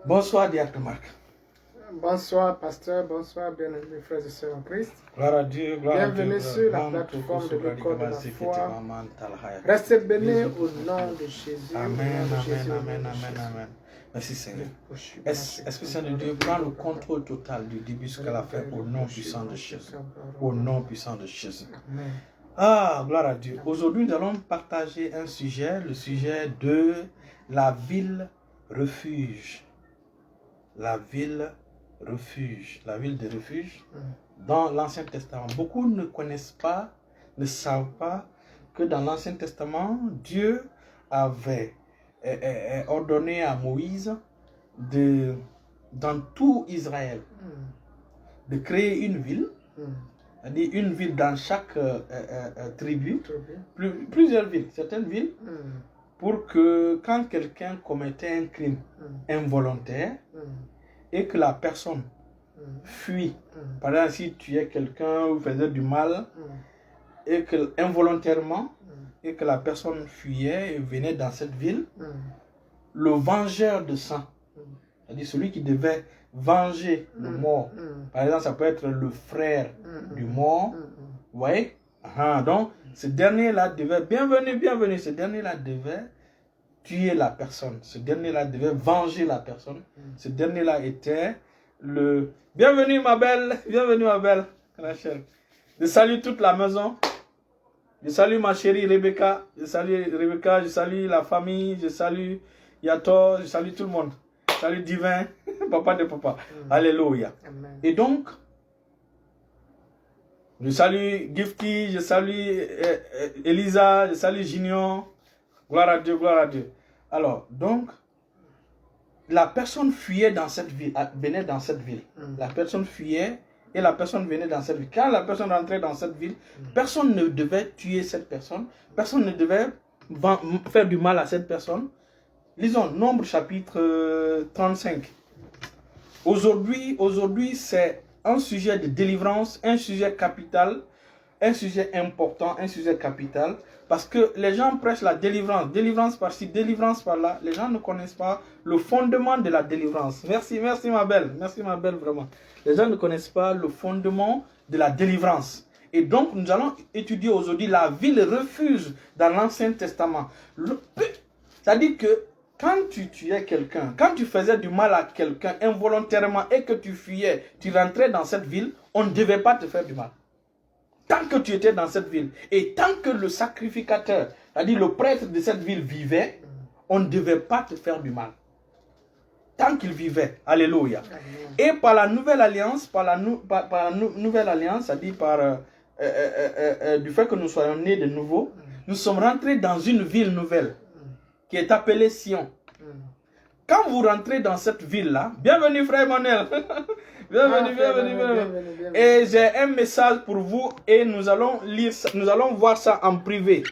Bonsoir, Diacre Marc. Bonsoir, pasteur. Bonsoir, bien-aimés frères et sœurs en Christ. Gloire à Dieu, gloire à Dieu. Bienvenue sur la plateforme de l'école de la foi. Restez bénis au nom de Jésus. Amen, amen, amen, amen, amen. Merci Seigneur. Esprit Saint de Dieu, prends le contrôle total du début jusqu'à la fin au nom puissant de Jésus. Au nom puissant de Jésus. Amen. Ah, gloire à Dieu. Aujourd'hui, nous allons partager un sujet, le sujet de la ville refuge. La ville refuge. La ville de refuge dans l'Ancien Testament. Beaucoup ne connaissent pas, ne savent pas que dans l'Ancien Testament, Dieu avait ordonné à Moïse dans tout Israël de créer une ville. C'est-à-dire une ville dans chaque tribu, plusieurs villes, certaines villes, pour que quand quelqu'un commettait un crime involontaire et que la personne fuit, par exemple si tu es quelqu'un ou faisait du mal, et que involontairement, et que la personne fuyait et venait dans cette ville, le vengeur de sang, c'est-à-dire celui qui devait venger le mort. Par exemple, ça peut être le frère du mort. Vous voyez? Donc, ce dernier-là devait, bienvenue, ce dernier-là devait tuer la personne. Ce dernier-là devait venger la personne. Ce dernier-là était le... Bienvenue ma belle, Rachel. Je salue toute la maison. Je salue ma chérie Rebecca. Je salue la famille. Je salue Yator. Je salue tout le monde. Salut divin, papa de papa. Alléluia. Amen. Et donc, je salue Gifty, je salue Elisa, je salue Junior. Gloire à Dieu, gloire à Dieu. Alors, donc, la personne fuyait dans cette ville, venait dans cette ville. La personne fuyait et la personne venait dans cette ville. Quand la personne rentrait dans cette ville, personne ne devait tuer cette personne. Personne ne devait faire du mal à cette personne. Lisons Nombre chapitre 35. Aujourd'hui, c'est un sujet de délivrance, un sujet capital, un sujet important, un sujet capital. Parce que les gens prêchent la délivrance, délivrance par-ci, délivrance par-là. Les gens ne connaissent pas le fondement de la délivrance. Merci ma belle, vraiment. Les gens ne connaissent pas le fondement de la délivrance. Et donc, nous allons étudier aujourd'hui la ville refuge dans l'Ancien Testament. C'est-à-dire que quand tu tuais quelqu'un, quand tu faisais du mal à quelqu'un involontairement et que tu fuyais, tu rentrais dans cette ville, on ne devait pas te faire du mal. Tant que tu étais dans cette ville et tant que le sacrificateur, c'est-à-dire le prêtre de cette ville vivait, on ne devait pas te faire du mal. Tant qu'il vivait. Alléluia. Et par la nouvelle alliance, nouvelle alliance, c'est-à-dire par du fait que nous soyons nés de nouveau, nous sommes rentrés dans une ville nouvelle qui est appelée Sion. Quand vous rentrez dans cette ville-là, bienvenue frère Emmanuel. bienvenue. Et j'ai un message pour vous et nous allons lire ça, nous allons voir ça en privé.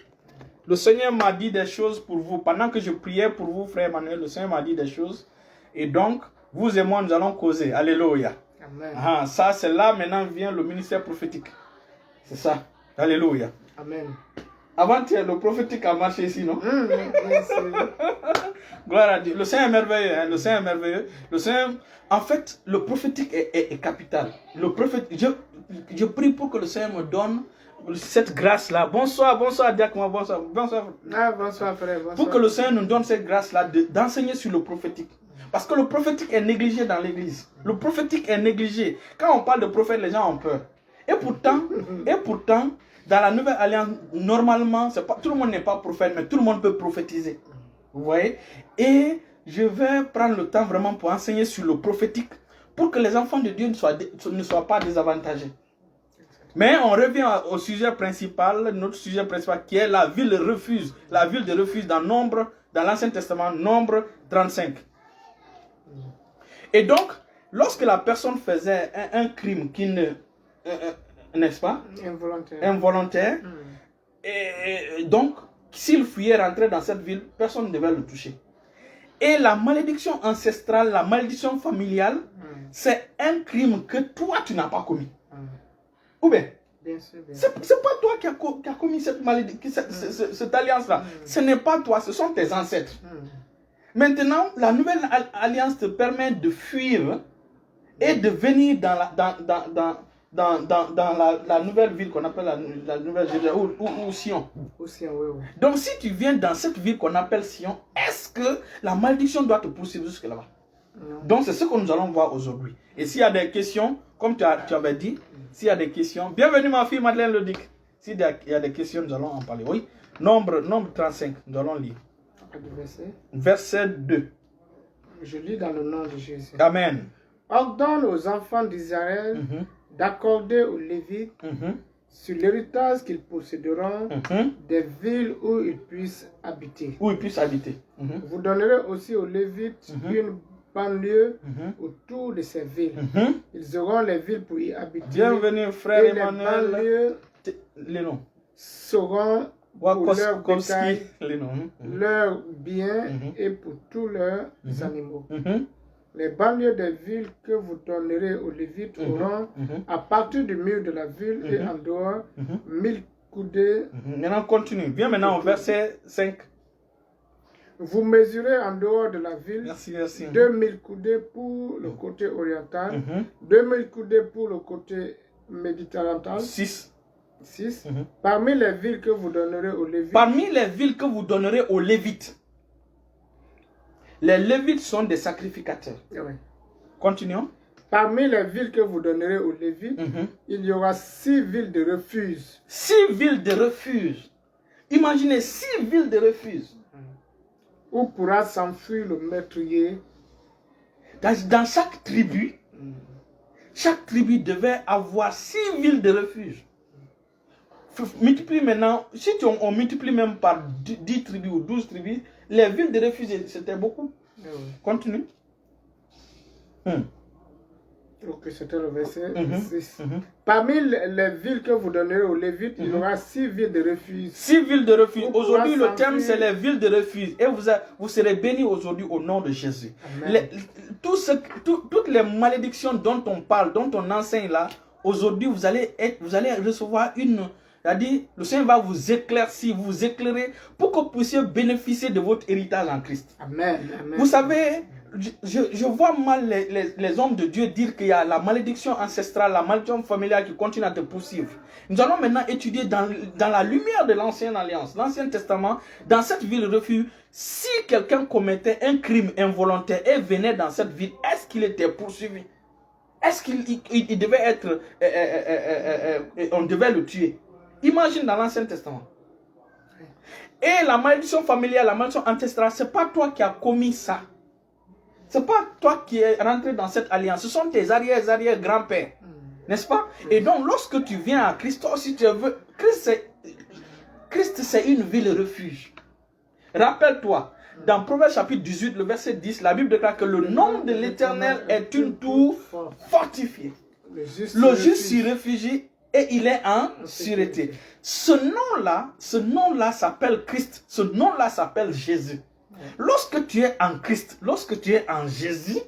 Le Seigneur m'a dit des choses pour vous. Pendant que je priais pour vous, frère Emmanuel, le Seigneur m'a dit des choses. Et donc, vous et moi, nous allons causer. Alléluia. Amen. Ça, c'est là, maintenant vient le ministère prophétique. C'est ça. Alléluia. Amen. Avant-hier, le prophétique a marché ici, non? Gloire à Dieu. Le Seigneur est merveilleux. Hein? Le Seigneur est merveilleux. Le Seigneur, en fait, le prophétique est capital. Le prophète, je prie pour que le Seigneur me donne cette grâce-là. Bonsoir, diacre, bonsoir. Bonsoir, frère. Bonsoir. Pour que le Seigneur nous donne cette grâce-là d'enseigner sur le prophétique. Parce que le prophétique est négligé dans l'église. Le prophétique est négligé. Quand on parle de prophète, les gens ont peur. Et pourtant, dans la nouvelle alliance, normalement, tout le monde n'est pas prophète, mais tout le monde peut prophétiser. Vous voyez? Et je vais prendre le temps vraiment pour enseigner sur le prophétique, pour que les enfants de Dieu ne soient pas désavantagés. Mais on revient au sujet principal, notre sujet principal, qui est la ville refuge. La ville de refuge dans l'Ancien Testament, Nombre 35. Et donc, lorsque la personne faisait un crime qui ne... n'est-ce pas? Involontaire. Et donc, s'il fuyait rentrer dans cette ville, personne ne devait le toucher. Et la malédiction ancestrale, la malédiction familiale, c'est un crime que toi, tu n'as pas commis. Ou bien? C'est pas toi qui as commis cette malédiction, cette alliance-là. Ce n'est pas toi, ce sont tes ancêtres. Maintenant, la nouvelle alliance te permet de fuir et de venir dans la nouvelle ville qu'on appelle la nouvelle Jérusalem ou Sion. Donc si tu viens dans cette ville qu'on appelle Sion, est-ce que la malédiction doit te poursuivre jusque là-bas? Donc c'est ce que nous allons voir aujourd'hui. Et s'il y a des questions, comme tu avais dit, s'il y a des questions, bienvenue ma fille Madeleine Lodic. S'il y a des questions, nous allons en parler. Oui, nombre 35, nous allons lire. Verset 2. Je lis dans le nom de Jésus. Amen. Ordonne aux enfants d'Israël d'accorder aux Lévites sur l'héritage qu'ils posséderont des villes où ils puissent habiter. Où ils puissent habiter. Vous donnerez aussi aux Lévites une banlieue autour de ces villes. Ils auront les villes pour y habiter. Bienvenue frère et Emmanuel. Les noms seront pour leur bétail, leurs biens et pour tous leurs animaux. Les banlieues des villes que vous donnerez aux Lévites auront, à partir du mur de la ville et en dehors, 1000 coudées. Maintenant, continue. Viens maintenant au verset 5. Vous mesurez en dehors de la ville 2000 coudées pour le côté oriental, 2000 coudées pour le côté méditerranéen. 6. Parmi les villes que vous donnerez aux Lévites. Parmi les villes que vous donnerez aux Lévites. Les Lévites sont des sacrificateurs. Continuons. Parmi les villes que vous donnerez aux Lévites, il y aura 6 villes de refuge. 6 villes de refuge. Imaginez 6 villes de refuge. Où pourra s'enfuir le meurtrier. Dans chaque tribu devait avoir 6 villes de refuge. Multiplie maintenant, si on multiplie même par 10 tribus ou 12 tribus, les villes de refuge, c'était beaucoup. Continue. Ok, c'était le verset 6. Parmi les villes que vous donnerez aux Lévites, il y aura 6 villes de refuge. 6 villes de refuge. Aujourd'hui, le thème, c'est les villes de refuge. Et vous serez bénis aujourd'hui au nom de Jésus. Toutes les malédictions dont on parle, dont on enseigne là, aujourd'hui, vous allez recevoir une... C'est-à-dire, le Seigneur va vous éclaircir, vous éclairer pour que vous puissiez bénéficier de votre héritage en Christ. Amen. Vous savez, je vois mal les hommes de Dieu dire qu'il y a la malédiction ancestrale, la malédiction familiale qui continue à te poursuivre. Nous allons maintenant étudier dans la lumière de l'Ancienne Alliance, l'Ancien Testament, dans cette ville refuge, si quelqu'un commettait un crime involontaire et venait dans cette ville, est-ce qu'il était poursuivi? Est-ce qu'il devait être... on devait le tuer? Imagine dans l'Ancien Testament. Et la malédiction familiale, la malédiction ancestrale, ce n'est pas toi qui as commis ça. Ce n'est pas toi qui es rentré dans cette alliance. Ce sont tes arrière-grands-pères. N'est-ce pas? Et donc, lorsque tu viens à Christ, toi aussi tu veux... Christ, c'est une ville refuge. Rappelle-toi, dans Proverbe chapitre 18, le verset 10, la Bible déclare que le nom de l'Éternel est une tour fortifiée. Le juste s'y réfugie et il est en sûreté. Ce nom-là s'appelle Christ. Ce nom-là s'appelle Jésus. Lorsque tu es en Christ, lorsque tu es en Jésus,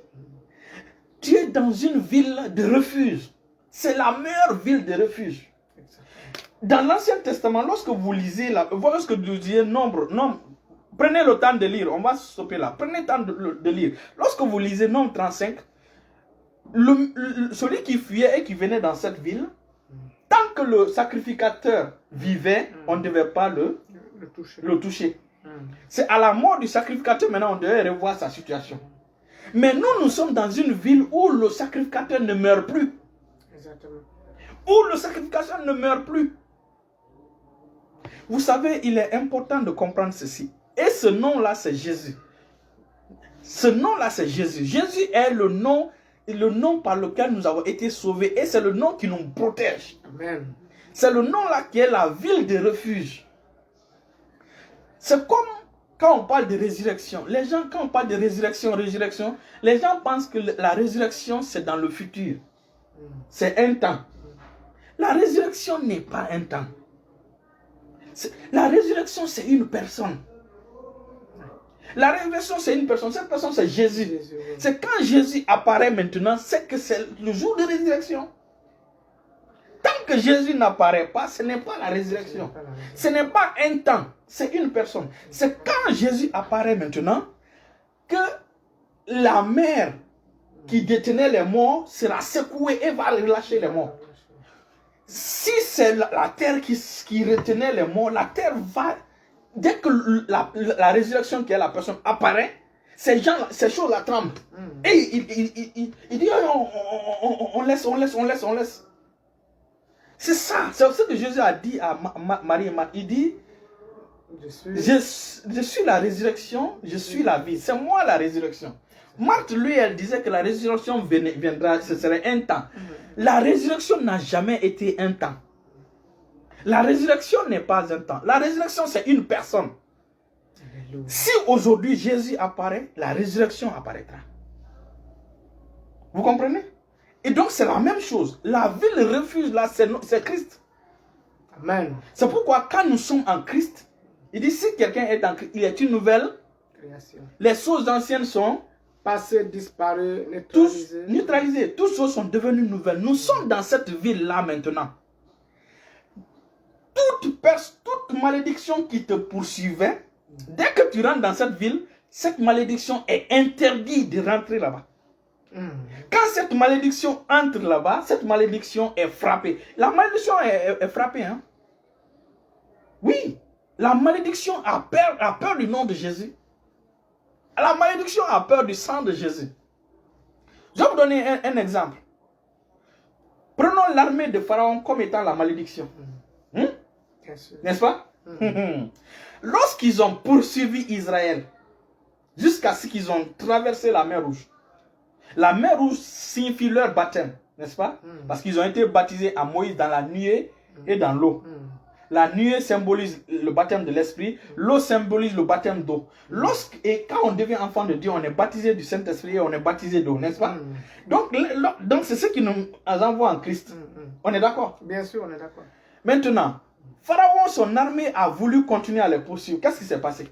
tu es dans une ville de refuge. C'est la meilleure ville de refuge. Dans l'Ancien Testament, lorsque vous lisez, lorsque vous lisez nombre, prenez le temps de lire, on va stopper là. Prenez le temps de lire. Lorsque vous lisez Nombre 35, celui qui fuyait et qui venait dans cette ville, tant que le sacrificateur vivait, on ne devait pas le toucher. C'est à la mort du sacrificateur, maintenant, on devait revoir sa situation. Mais nous sommes dans une ville où le sacrificateur ne meurt plus. Exactement. Où le sacrificateur ne meurt plus. Vous savez, il est important de comprendre ceci. Et ce nom-là, c'est Jésus. Ce nom-là, c'est Jésus. Jésus est le nom par lequel nous avons été sauvés. Et c'est le nom qui nous protège. Amen. C'est le nom-là qui est la ville de refuge. C'est comme quand on parle de résurrection. Les gens, quand on parle de résurrection, les gens pensent que la résurrection, c'est dans le futur. C'est un temps. La résurrection n'est pas un temps. La résurrection, c'est une personne. La résurrection, c'est une personne. Cette personne, c'est Jésus. C'est quand Jésus apparaît maintenant, c'est que c'est le jour de résurrection. Tant que Jésus n'apparaît pas, ce n'est pas la résurrection. Ce n'est pas un temps, c'est une personne. C'est quand Jésus apparaît maintenant, que la mer qui détenait les morts sera secouée et va relâcher les morts. Si c'est la terre qui retenait les morts, la terre va, dès que la résurrection qui est la personne apparaît, ces choses la tremblent. Et il dit, on laisse. C'est ça, c'est ce que Jésus a dit à Marie et Marthe. Il dit, je suis la résurrection, je suis la vie. C'est moi la résurrection. Marthe, lui, elle disait que la résurrection viendra, ce serait un temps. La résurrection n'a jamais été un temps. La résurrection n'est pas un temps. La résurrection, c'est une personne. Si aujourd'hui Jésus apparaît, la résurrection apparaîtra. Vous comprenez? Et donc c'est la même chose. La ville refuse là, c'est Christ. Amen. C'est pourquoi quand nous sommes en Christ, il dit si quelqu'un est en Christ, il est une nouvelle création. Les choses anciennes sont passées, disparues, neutralisées. Toutes choses sont devenues nouvelles. Nous sommes dans cette ville-là maintenant. Toute malédiction qui te poursuivait, dès que tu rentres dans cette ville, cette malédiction est interdite de rentrer là-bas. Quand cette malédiction entre là-bas, cette malédiction est frappée. La malédiction est frappée. Hein? Oui, la malédiction a peur du nom de Jésus. La malédiction a peur du sang de Jésus. Je vais vous donner un exemple. Prenons l'armée de Pharaon comme étant la malédiction. N'est-ce pas? Lorsqu'ils ont poursuivi Israël, jusqu'à ce qu'ils ont traversé la mer Rouge, la mer Rouge signifie leur baptême, n'est-ce pas? Parce qu'ils ont été baptisés à Moïse dans la nuée et dans l'eau. La nuée symbolise le baptême de l'esprit, l'eau symbolise le baptême d'eau. Et quand on devient enfant de Dieu, on est baptisé du Saint-Esprit et on est baptisé d'eau, n'est-ce pas? Donc c'est ce qui nous envoie en Christ. On est d'accord? Bien sûr, on est d'accord. Maintenant, Pharaon, son armée a voulu continuer à les poursuivre. Qu'est-ce qui s'est passé?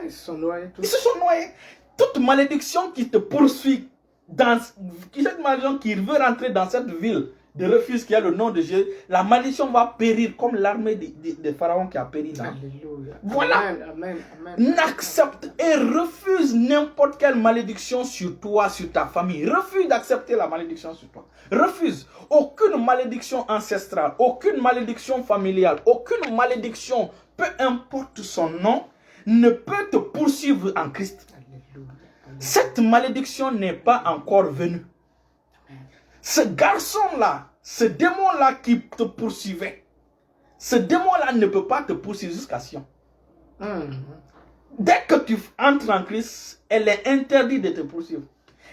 Ils se sont noyés. Ils se sont noyés. Toute malédiction qui te poursuit, cette malédiction qui veut rentrer dans cette ville de refuge qui a le nom de Jésus, la malédiction va périr comme l'armée de Pharaon qui a péri là. Alléluia. Voilà. Amen. N'accepte et refuse n'importe quelle malédiction sur toi, sur ta famille. Refuse d'accepter la malédiction sur toi. Refuse. Aucune malédiction ancestrale, aucune malédiction familiale, aucune malédiction, peu importe son nom, ne peut te poursuivre en Christ. Alléluia. Cette malédiction n'est pas encore venue. Ce garçon-là, ce démon-là qui te poursuivait, ce démon-là ne peut pas te poursuivre jusqu'à Sion. Dès que tu entres en Christ, elle est interdite de te poursuivre.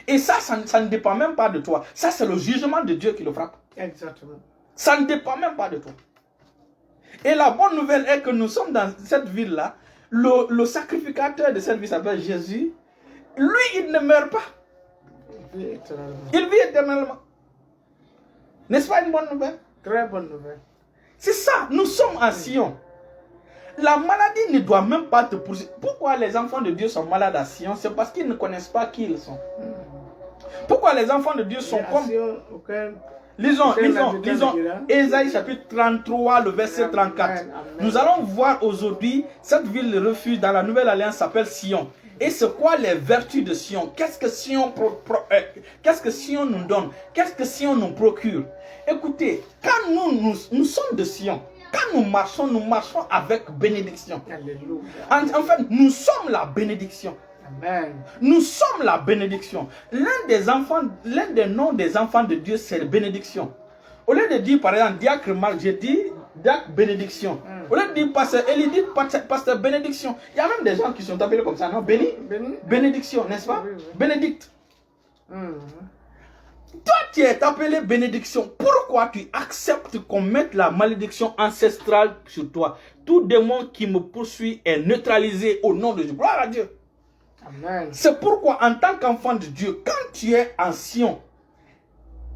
Et ça ne dépend même pas de toi. Ça, c'est le jugement de Dieu qui le frappe. Exactement. Ça ne dépend même pas de toi. Et la bonne nouvelle est que nous sommes dans cette ville-là. Le sacrificateur de cette ville s'appelle Jésus. Lui, il ne meurt pas. Il vit éternellement. N'est-ce pas une bonne nouvelle? Très bonne nouvelle. C'est ça, nous sommes en Sion. La maladie ne doit même pas te poursuivre. Pourquoi les enfants de Dieu sont malades à Sion? C'est parce qu'ils ne connaissent pas qui ils sont. Pourquoi les enfants de Dieu sont comme... Lisons Ésaïe chapitre 33, le verset 34. Amen. Nous allons voir aujourd'hui, cette ville de refuge dans la nouvelle alliance s'appelle Sion. Et c'est quoi les vertus de Sion? Qu'est-ce que Sion nous donne? Qu'est-ce que Sion nous procure? Écoutez, quand nous sommes de Sion, quand nous marchons avec bénédiction. Alléluia. En fait, nous sommes la bénédiction. Amen. Nous sommes la bénédiction. L'un des noms des enfants de Dieu, c'est la bénédiction. Au lieu de dire, par exemple, diacre Marc, j'ai dit diacre bénédiction. Au lieu de dire pasteur Élie, dit pasteur bénédiction. Il y a même des gens qui sont appelés comme ça, non? Bénédiction, n'est-ce pas? Oui. Bénédicte. Toi, tu es appelé bénédiction. Pourquoi tu acceptes qu'on mette la malédiction ancestrale sur toi? Tout démon qui me poursuit est neutralisé au nom de Dieu. Gloire à Dieu. C'est pourquoi en tant qu'enfant de Dieu, quand tu es en Sion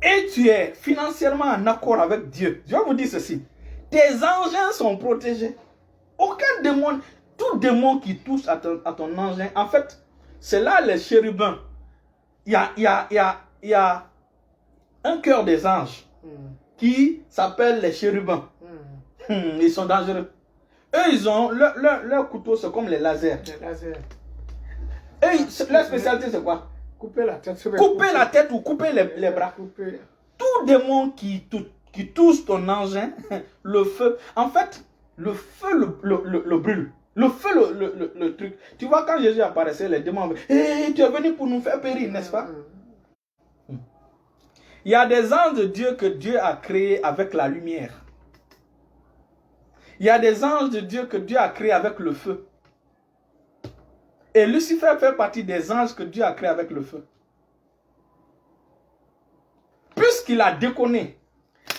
et tu es financièrement en accord avec Dieu, je vais vous dire ceci, tes engins sont protégés. Aucun démon, tout démon qui touche à ton engin, en fait, c'est là les chérubins. Il y a un cœur des anges qui s'appelle les chérubins. Ils sont dangereux. Eux, ils ont leur couteau, c'est comme les lasers. Et leur spécialité, c'est quoi? Couper la tête. Couper la tête ou couper les bras. Tout démon qui touche ton engin, le feu. En fait, le feu le brûle. Le feu, le truc. Tu vois, quand Jésus apparaissait, les démons, hey, tu es venu pour nous faire périr, n'est-ce pas? Il y a des anges de Dieu que Dieu a créés avec la lumière. Il y a des anges de Dieu que Dieu a créés avec le feu. Et Lucifer fait partie des anges que Dieu a créés avec le feu. Puisqu'il a déconné.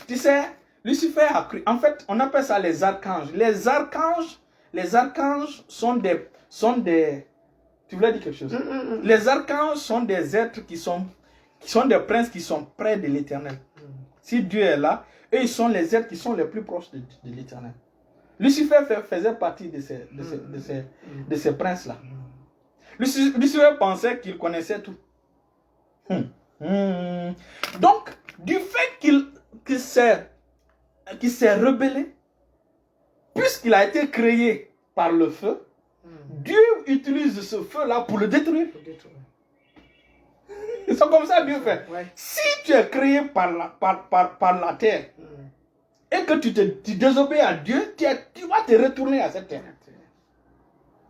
Tu sais, Lucifer a cru. En fait, on appelle ça les archanges. Les archanges sont des... Tu voulais dire quelque chose? Les archanges sont des êtres qui sont des princes qui sont près de l'Éternel. Si Dieu est là, eux, ils sont les êtres qui sont les plus proches de l'Éternel. Lucifer faisait partie de ces princes-là. Lucifer pensait qu'il connaissait tout. Donc, du fait qu'il s'est rebellé, puisqu'il a été créé par le feu, Dieu utilise ce feu-là pour le détruire. C'est comme ça que Dieu fait. Ouais. Si tu es créé par la terre et que tu désobéis à Dieu, tu vas te retourner à cette terre.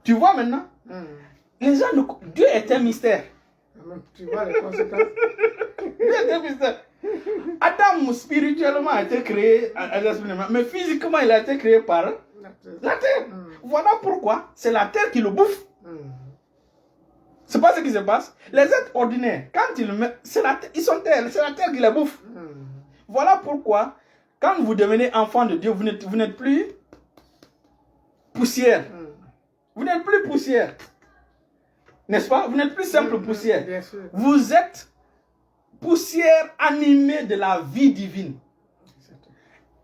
Tu vois maintenant? Les gens, Dieu est un mystère. Tu vois les conséquences? Dieu est un mystère. Adam spirituellement a été créé, mais physiquement il a été créé par la terre. Voilà pourquoi c'est la terre qui le bouffe. C'est pas ce qui se passe. Les êtres ordinaires, quand ils le mettent, ils sont terre, c'est la terre qui les bouffe. Voilà pourquoi, quand vous devenez enfant de Dieu, vous n'êtes plus poussière. Vous n'êtes plus poussière. N'est-ce pas? Vous n'êtes plus simple poussière. Vous êtes poussière animée de la vie divine.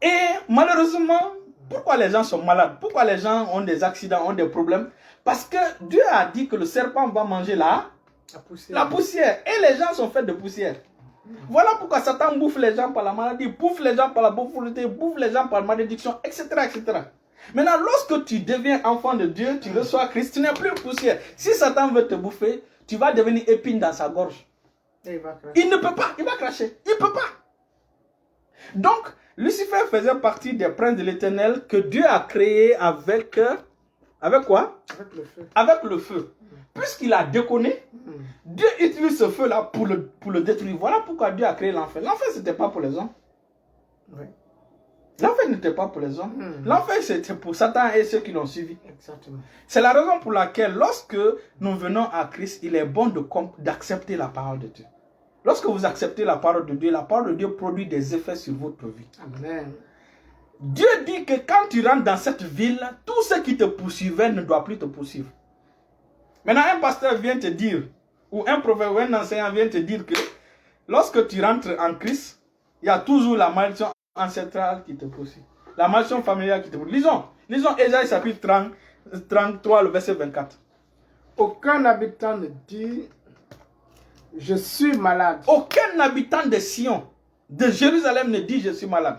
Et malheureusement, pourquoi les gens sont malades? Pourquoi les gens ont des accidents, ont des problèmes? Parce que Dieu a dit que le serpent va manger la poussière. Et les gens sont faits de poussière. Voilà pourquoi Satan bouffe les gens par la maladie, bouffe les gens par la pauvreté, bouffe les gens par la malédiction, etc., etc. Maintenant, lorsque tu deviens enfant de Dieu, tu reçois Christ, tu n'es plus poussière. Si Satan veut te bouffer, tu vas devenir épine dans sa gorge. Il ne peut pas, il va cracher. Il ne peut pas. Donc, Lucifer faisait partie des princes de l'Éternel que Dieu a créé avec quoi? Avec le feu. Avec le feu. Puisqu'il a déconné, Dieu utilise ce feu-là pour le détruire. Voilà pourquoi Dieu a créé l'enfer. L'enfer, ce n'était pas pour les hommes. Oui. L'enfer n'était pas pour les hommes. L'enfer, c'était pour Satan et ceux qui l'ont suivi. Exactement. C'est la raison pour laquelle, lorsque nous venons à Christ, il est bon d'accepter la parole de Dieu. Lorsque vous acceptez la parole de Dieu produit des effets sur votre vie. Amen. Dieu dit que quand tu rentres dans cette ville, tout ce qui te poursuivait ne doit plus te poursuivre. Maintenant, un pasteur vient te dire, ou un prophète ou un enseignant vient te dire que lorsque tu rentres en Christ, il y a toujours la malédiction ancestrale qui te poursuit. La malédiction familiale qui te poursuit. Lisons Ésaïe chapitre 33, le verset 24. Aucun habitant ne dit « Je suis malade ». Aucun habitant de Sion, de Jérusalem ne dit « Je suis malade ».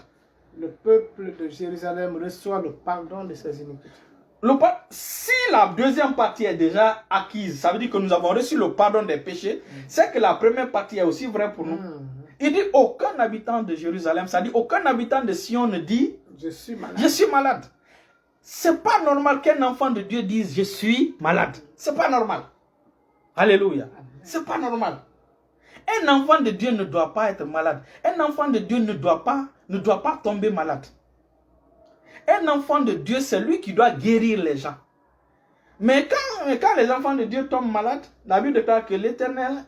Le peuple de Jérusalem reçoit le pardon de ses iniquités. Si la deuxième partie est déjà acquise, ça veut dire que nous avons reçu le pardon des péchés, c'est que la première partie est aussi vraie pour nous. Il dit aucun habitant de Jérusalem, ça dit aucun habitant de Sion ne dit je suis malade. Je suis malade. C'est pas normal qu'un enfant de Dieu dise je suis malade. C'est pas normal. Alléluia. C'est pas normal. Un enfant de Dieu ne doit pas être malade. Un enfant de Dieu ne doit pas tomber malade. Un enfant de Dieu, c'est lui qui doit guérir les gens. Mais quand les enfants de Dieu tombent malades, la Bible déclare que l'Éternel,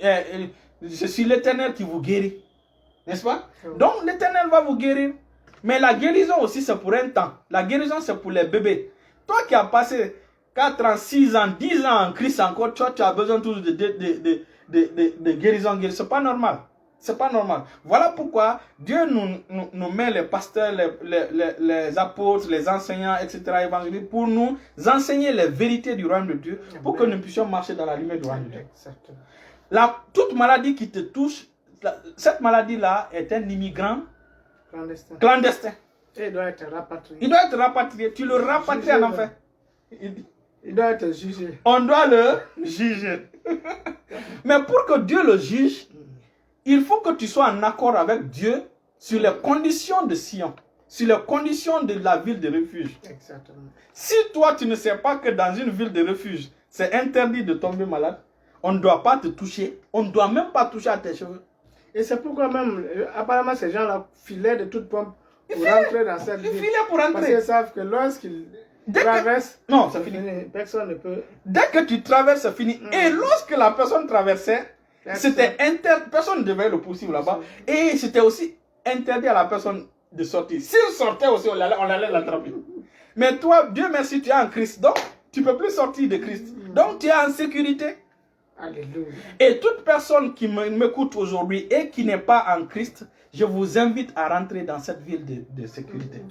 je suis l'Éternel qui vous guérit. N'est-ce pas? Donc l'Éternel va vous guérir. Mais la guérison aussi, c'est pour un temps. La guérison, c'est pour les bébés. Toi qui as passé 4 ans, 6 ans, 10 ans en Christ encore, toi, tu as besoin toujours de guérison. Ce n'est pas normal. C'est pas normal. Voilà pourquoi Dieu nous met les pasteurs, les apôtres, les enseignants, etc., évangélistes, pour nous enseigner les vérités du royaume de Dieu, pour que nous puissions marcher dans la lumière du royaume de Dieu. Toute maladie qui te touche, cette maladie-là est un immigrant clandestin. Et il doit être rapatrié. Il doit être rapatrié. Tu le rapatries en enfer. Il doit être jugé. On doit le juger. Mais pour que Dieu le juge, il faut que tu sois en accord avec Dieu sur les conditions de Sion, sur les conditions de la ville de refuge. Exactement. Si toi, tu ne sais pas que dans une ville de refuge, c'est interdit de tomber malade, on ne doit pas te toucher, on ne doit même pas toucher à tes cheveux. Et c'est pourquoi même, apparemment, ces gens-là filaient de toutes pommes pour rentrer dans cette ville. Ils filaient pour rentrer. Parce qu'ils savent que lorsqu'ils traversent, non, c'est fini. Personne ne peut. Dès que tu traverses, c'est fini. Et lorsque la personne traversait, c'était interdit. Personne ne devait le poursuivre là-bas. Et c'était aussi interdit à la personne de sortir. S'il sortait aussi, on allait l'attraper. Mais toi, Dieu merci, tu es en Christ. Donc, tu ne peux plus sortir de Christ. Donc, tu es en sécurité. Alléluia. Et toute personne qui m'écoute aujourd'hui et qui n'est pas en Christ, je vous invite à rentrer dans cette ville de sécurité.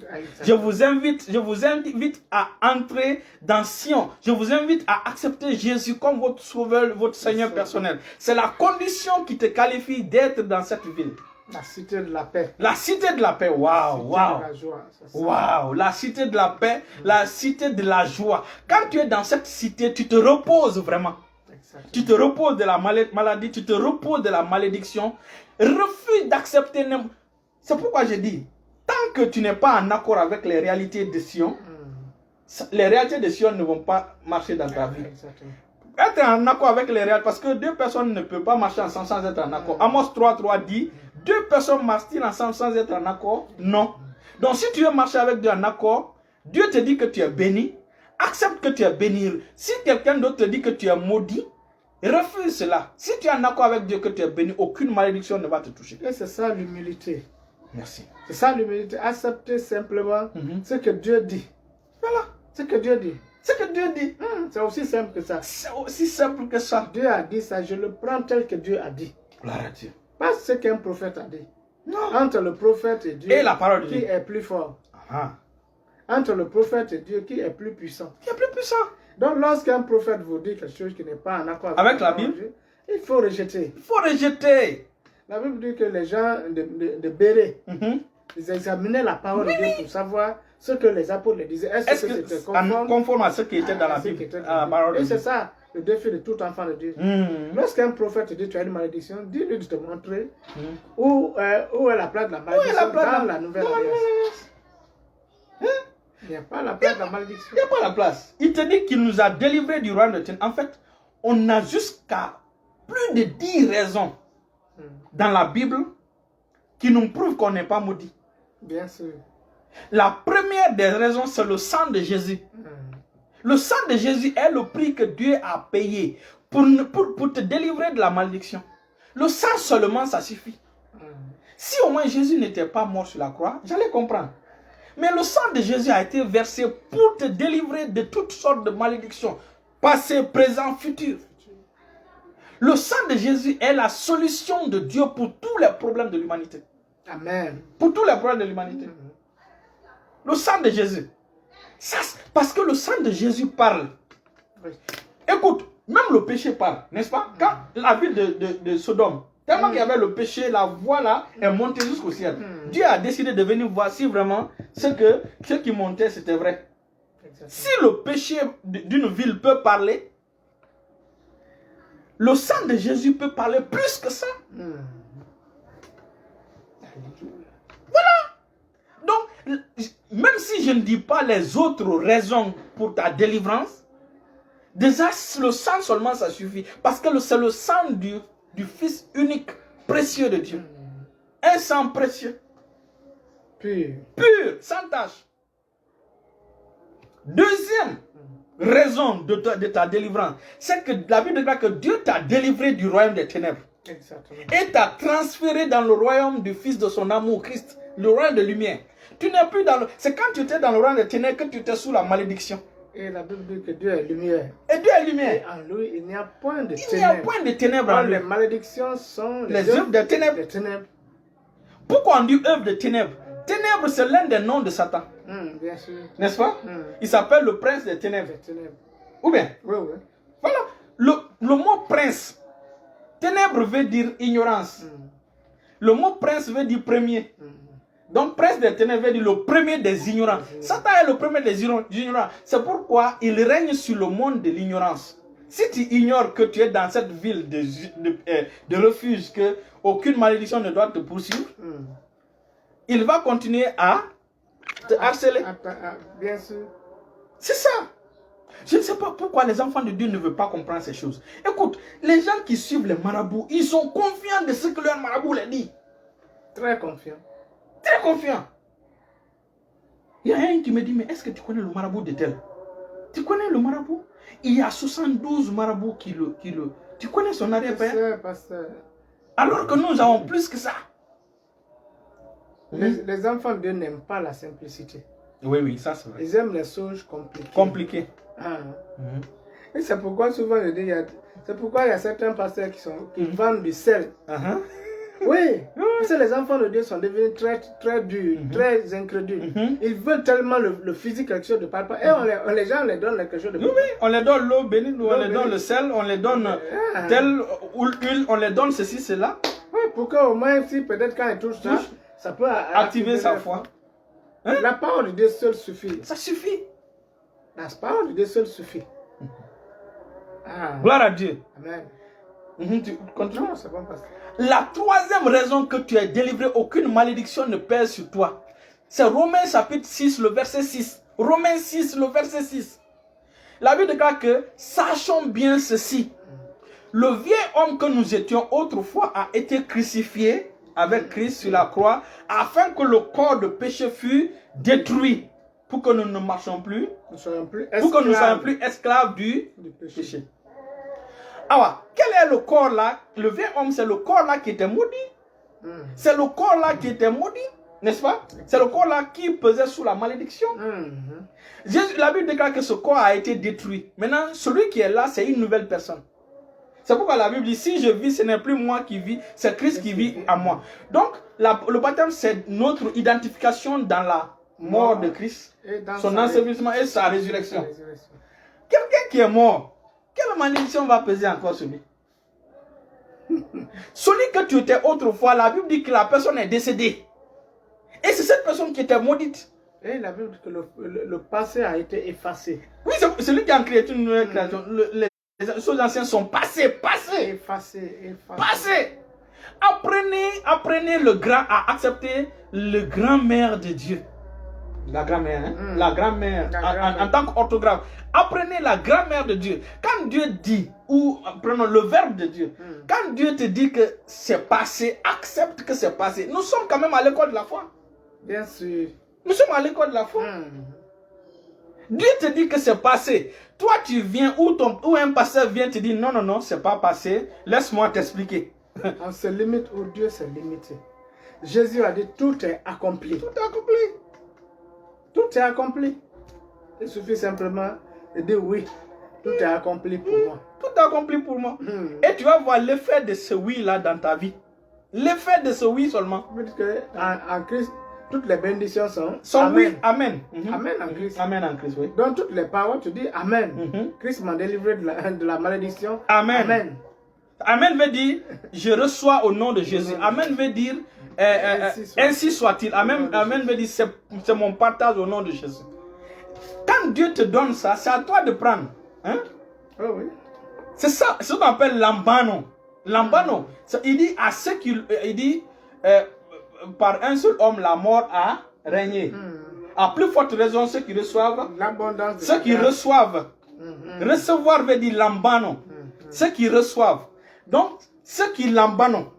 Je vous invite à entrer dans Sion. Je vous invite à accepter Jésus comme votre sauveur, votre Seigneur personnel. C'est la condition qui te qualifie d'être dans cette ville. La cité de la paix. La cité de la paix, waouh, waouh. Waouh, la cité de la paix, la cité de la joie. Quand tu es dans cette cité, tu te reposes vraiment. Exactement. Tu te reposes de la maladie, tu te reposes de la malédiction. Refuse d'accepter. C'est pourquoi je dis, tant que tu n'es pas en accord avec les réalités de Sion, les réalités de Sion ne vont pas marcher dans ta vie. Exactement. Être en accord avec les réalités, parce que deux personnes ne peuvent pas marcher ensemble sans être en accord. Amos 3:3 dit, deux personnes marchent-ils ensemble sans être en accord? Non. Donc si tu veux marcher avec Dieu en accord, Dieu te dit que tu es béni, accepte que tu es béni. Si quelqu'un d'autre te dit que tu es maudit, refuse cela. Si tu es en accord avec Dieu que tu es béni, aucune malédiction ne va te toucher. Et c'est ça l'humilité. Merci. C'est ça l'humilité. Accepter simplement ce que Dieu dit. Voilà. Ce que Dieu dit. Ce que Dieu dit. C'est aussi simple que ça. C'est aussi simple que ça. Dieu a dit ça, je le prends tel que Dieu a dit. Gloire à Dieu. Pas ce qu'un prophète a dit. Non. Entre le prophète et Dieu, et la parole de qui Dieu est plus fort? Ah. Entre le prophète et Dieu, qui est plus puissant? Qui est plus puissant? Donc lorsqu'un prophète vous dit quelque chose qui n'est pas en accord avec la Bible, Dieu, il faut rejeter. Il faut rejeter. La Bible dit que les gens de Béré, ils examinaient la parole de Dieu pour savoir ce que les apôtres disaient. Est-ce que c'était conforme à ce qui était dans la Bible, à la parole de Et Dieu. c'est ça le défi de tout enfant de Dieu. Lorsqu'un prophète te dit tu as une malédiction, dis-lui de te montrer où est la place de la malédiction dans la nouvelle alliance. Il n'y a pas la place de la malédiction. Il n'y a pas la place. Il te dit qu'il nous a délivrés du royaume de ténèbres. En fait, on a jusqu'à plus de 10 raisons dans la Bible qui nous prouvent qu'on n'est pas maudit. Bien sûr. La première des raisons, c'est le sang de Jésus. Le sang de Jésus est le prix que Dieu a payé pour te délivrer de la malédiction. Le sang seulement, ça suffit. Si au moins Jésus n'était pas mort sur la croix, j'allais comprendre. Mais le sang de Jésus a été versé pour te délivrer de toutes sortes de malédictions, passé, présent, futur. Le sang de Jésus est la solution de Dieu pour tous les problèmes de l'humanité. Amen. Pour tous les problèmes de l'humanité. Le sang de Jésus. Ça, parce que le sang de Jésus parle. Oui. Écoute, même le péché parle, n'est-ce pas? Quand la ville de Sodome, tellement qu'il y avait le péché, la voix là est montée jusqu'au ciel. Dieu a décidé de venir voir si vraiment ce qui montait c'était vrai. Exactement. Si le péché d'une ville peut parler, le sang de Jésus peut parler plus que ça. Voilà. Donc, même si je ne dis pas les autres raisons pour ta délivrance, déjà le sang seulement ça suffit. Parce que c'est le sang du Fils unique, précieux de Dieu. Un sang précieux. Pur. Pur, sans tache. Deuxième raison de ta délivrance, c'est que la Bible déclare que Dieu t'a délivré du royaume des ténèbres. Exactement. Et t'a transféré dans le royaume du Fils de son amour, Christ, le royaume de lumière. Tu n'es plus dans le... C'est quand tu étais dans le royaume des ténèbres que tu étais sous la malédiction. Et la Bible dit que Dieu est lumière. Et Dieu est lumière. Et en lui, il n'y a point de ténèbres. Il n'y a point de ténèbres en lui. Les malédictions sont les œuvres des ténèbres. Pourquoi on dit œuvre de ténèbres? Ténèbres, c'est l'un des noms de Satan. Bien sûr. N'est-ce pas? Il s'appelle le prince des ténèbres. Ou bien? Oui, oui. Voilà. Le mot prince, ténèbres veut dire ignorance. Le mot prince veut dire premier. Donc, prince des ténèbres veut dire le premier des ignorants. Satan est le premier des ignorants. C'est pourquoi il règne sur le monde de l'ignorance. Si tu ignores que tu es dans cette ville de refuge, que aucune malédiction ne doit te poursuivre, il va continuer à te harceler. Bien sûr. C'est ça. Je ne sais pas pourquoi les enfants de Dieu ne veulent pas comprendre ces choses. Écoute, les gens qui suivent les marabouts, ils sont confiants de ce que leur marabout leur dit. Très confiants. Très confiants. Il y a un qui me dit, mais est-ce que tu connais le marabout de tel? Tu connais le marabout? Il y a 72 marabouts qui le... Tu connais son arrière-père? Pasteur. Alors que nous avons plus que ça. Les enfants de Dieu n'aiment pas la simplicité. Oui, ça c'est vrai. Ils aiment les choses compliquées. Compliquées. Et c'est pourquoi souvent je dis, c'est pourquoi il y a certains pasteurs qui vendent du sel. Oui, parce que les enfants de Dieu sont devenus très durs, très incrédules. Ils veulent tellement le physique, quelque chose de palpable. Et les gens les donnent quelque chose de palpable. Oui, on les donne l'eau bénite, on les donne le sel, on les donne telle huile, on les donne ceci, cela. Oui, pour qu'au moins, si peut-être quand ils touchent ça, ça peut activer sa foi. La parole de Dieu seule suffit. Ça suffit. La parole de Dieu seule suffit. Gloire à Dieu. Amen. Tu continues? Non, c'est bon, pasteur. La troisième raison que tu es délivré, aucune malédiction ne pèse sur toi. C'est Romains chapitre 6, le verset 6. Romains 6, le verset 6. La Bible déclare que, sachons bien ceci. Le vieil homme que nous étions autrefois a été crucifié avec Christ sur la croix, afin que le corps de péché fût détruit, pour que nous ne marchions plus, pour que nous ne soyons plus esclaves du péché. Alors, quel est le corps là? Le vieil homme, c'est le corps là qui était maudit. C'est le corps là qui était maudit, n'est-ce pas? C'est le corps là qui pesait sous la malédiction. La Bible déclare que ce corps a été détruit. Maintenant, celui qui est là, c'est une nouvelle personne. C'est pourquoi la Bible dit, si je vis, ce n'est plus moi qui vis, c'est Christ qui vit en moi. Donc, le baptême, c'est notre identification dans la mort de Christ, son ensevelissement et sa résurrection. Quelqu'un qui est mort, quelle malédiction va peser encore sur lui? Celui que tu étais autrefois, la Bible dit que la personne est décédée. Et c'est cette personne qui était maudite. Et la Bible dit que le passé a été effacé. Oui, c'est celui qui a créé une nouvelle création. Les choses anciennes sont passées. Effacé. Apprenez à accepter le grand-mère de Dieu. La grand-mère, hein? La grand-mère, en tant qu'orthographe. Apprenez la grand-mère de Dieu. Quand Dieu dit, ou prenons le verbe de Dieu, quand Dieu te dit que c'est passé, accepte que c'est passé. Nous sommes quand même à l'école de la foi. Bien sûr. Nous sommes à l'école de la foi. Dieu te dit que c'est passé. Toi, tu viens, ou un pasteur vient te dire, non, c'est pas passé. Laisse-moi t'expliquer. On se limite où Dieu s'est limité. Jésus a dit, tout est accompli. Tout est accompli. Tout est accompli. Il suffit simplement de dire oui, tout est accompli pour moi. Tout est accompli pour moi. Et tu vas voir l'effet de ce oui-là dans ta vie. L'effet de ce oui seulement. En Christ, toutes les bénédictions sont amen. Oui, amen. Amen en Christ. Amen en Christ, oui. Dans toutes les paroles, tu dis amen. Christ m'a délivré de la malédiction. Amen. Amen veut dire, je reçois au nom de Jésus. Amen veut dire, ainsi soit-il. Amen veut dire, c'est mon partage au nom de Jésus. Quand Dieu te donne ça, c'est à toi de prendre. Hein? Oh oui. C'est ça, ce qu'on appelle l'ambano. L'ambano, il dit à ceux qui, par un seul homme, la mort a régné. À plus forte raison, ceux qui reçoivent, recevoir veut dire l'ambano. Ceux qui reçoivent. Donc, ceux qui l'ambano.